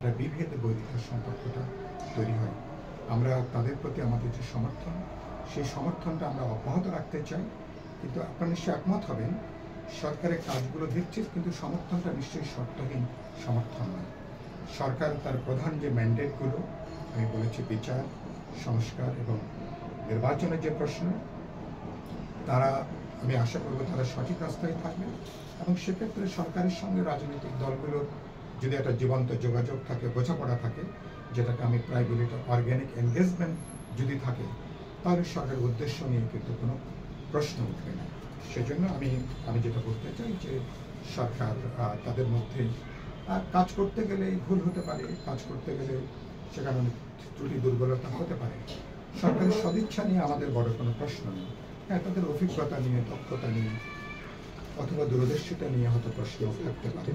একটা বিভেদ বৈরিতার সম্পর্কটা তৈরি হয়। আমরা তাদের প্রতি আমাদের যে সমর্থন, সেই সমর্থনটা আমরা অব্যাহত রাখতে চাই। কিন্তু আপনারা নিশ্চয়ই একমত হবেন, সরকারের কাজগুলো দেখছে, কিন্তু সমর্থনটা নিশ্চয়ই শর্তহীন সমর্থন নয়। সরকার তার প্রধান যে ম্যান্ডেটগুলো আমি বলেছি, বিচার, সংস্কার এবং নির্বাচনের যে প্রশ্ন, তারা আমি আশা করব তারা সঠিক রাস্তায় থাকবে। এবং সেক্ষেত্রে সরকারের সঙ্গে রাজনৈতিক দলগুলোর যদি একটা জীবন্ত যোগাযোগ থাকে, বোঝাপড়া থাকে, যেটাকে আমি প্রায় বলি অর্গ্যানিক এনগেজমেন্ট যদি থাকে, তাহলে সরকারের উদ্দেশ্য নিয়ে কিন্তু কোনো প্রশ্ন উঠবে না। সেজন্য আমি যেটা বলতে চাই যে সরকার তাদের মধ্যে কাজ করতে গেলে ভুল হতে পারে, কাজ করতে গেলে সেখানে অনেক ত্রুটি দুর্বলতা হতে পারে। সরকারের সদিচ্ছা নিয়ে আমাদের বড় কোনো প্রশ্ন নেই। হ্যাঁ, তাদের অভিজ্ঞতা নিয়ে, দক্ষতা নিয়ে অথবা দূরদর্শিতা নিয়ে হয়তো প্রশ্ন থাকতে পারে।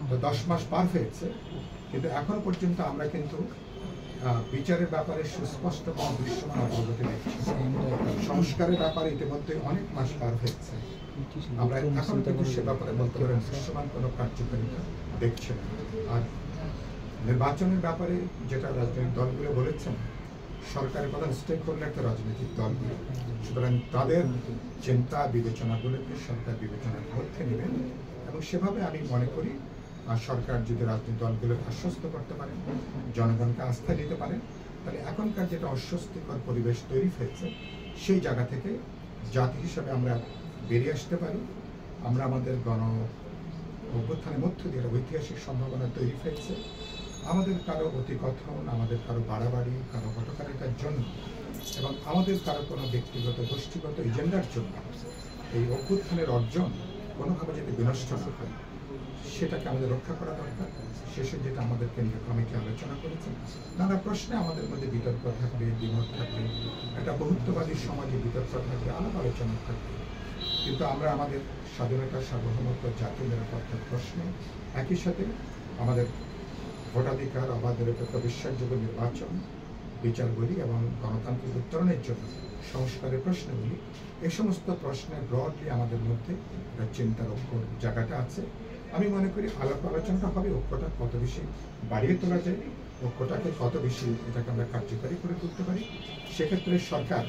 তো 10 মাস পার হয়েছে, কিন্তু এখনো পর্যন্ত আমরা কিন্তু বিচারের ব্যাপারে সুস্পষ্ট কোনো দৃশ্যমান অগ্রগতি দেখছি। সংস্কারের ব্যাপারে ইতিমধ্যে অনেক মাস পার হয়েছে, আমরা এখন কিন্তু সে ব্যাপারে বলতে পারেন দৃশ্যমান কোনো কার্যকারিতা দেখছে না। আর নির্বাচনের ব্যাপারে যেটা রাজনৈতিক দলগুলো বলেছেন, সরকারের প্রধান স্টেক হোল্ডার তো রাজনৈতিক দলগুলো, সুতরাং তাদের চিন্তা বিবেচনাগুলোকে সরকার বিবেচনার মধ্যে নেবেন। এবং সেভাবে আমি মনে করি সরকার যদি রাজনৈতিক দলগুলোকে আশ্বস্ত করতে পারেন, জনগণকে আস্থা দিতে পারেন, তাহলে এখনকার যেটা অস্বস্তিকর পরিবেশ তৈরি হয়েছে, সেই জায়গা থেকে জাতি হিসাবে আমরা বেরিয়ে আসতে পারি। আমরা আমাদের গণ অভ্যুত্থানের মধ্য দিয়ে ঐতিহাসিক সম্ভাবনা তৈরি হয়েছে। আমাদের কারো অতিকথন, আমাদের কারো বাড়াবাড়ি, কারো হটকারিতার জন্য এবং আমাদের কারো কোনো ব্যক্তিগত গোষ্ঠীগত এজেন্ডার জন্য এই অভ্যুত্থানের অর্জন কোনোভাবে যদি বিনষ্ট না হয়, সেটাকে আমাদের রক্ষা করা দরকার। শেষে যেটা আমাদের কেন্দ্রীয় কমিটি আলোচনা করেছে, নানা প্রশ্নে আমাদের মধ্যে বিতর্ক থাকবে, দ্বিমত থাকবে, একটা বহুত্ববাদী সমাজে বিতর্ক থাকবে, আলাপ আলোচনা থাকবে, কিন্তু আমরা আমাদের স্বাধীনতা, সার্বভৌমত্ব, জাতীয় নিরাপত্তার প্রশ্নে, একই সাথে আমাদের ভোটাধিকার, অবাধ নিরপেক্ষ বিশ্বাসযোগ্য নির্বাচন, বিচারগুলি এবং গণতান্ত্রিক উত্তরণের জন্য সংস্কারের প্রশ্নগুলি, এই সমস্ত প্রশ্নে ব্রডলি আমাদের মধ্যে একটা চিন্তার ঐক্যর জায়গাটা আছে। আমি মনে করি আলাপ আলোচনাটা হবে, ঐক্যটা কত বেশি বাড়িয়ে তোলা যায়, ঐক্যটাকে কত বেশি এটাকে আমরা কার্যকারী করে তুলতে পারি। সেক্ষেত্রে সরকার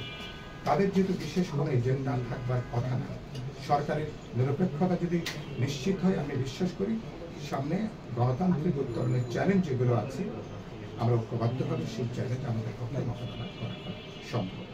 তাদের যেহেতু বিশেষ কোনো এজেন্ডা থাকবার কথা না, সরকারের নিরপেক্ষতা যদি নিশ্চিত হয়, আমি বিশ্বাস করি সামনে গণতান্ত্রিক উত্তরণের চ্যালেঞ্জ যেগুলো আছে, আমরা ঐক্যবদ্ধভাবে সেই চ্যালেঞ্জ আমাদের পক্ষে মোকাবেলা করা সম্ভব।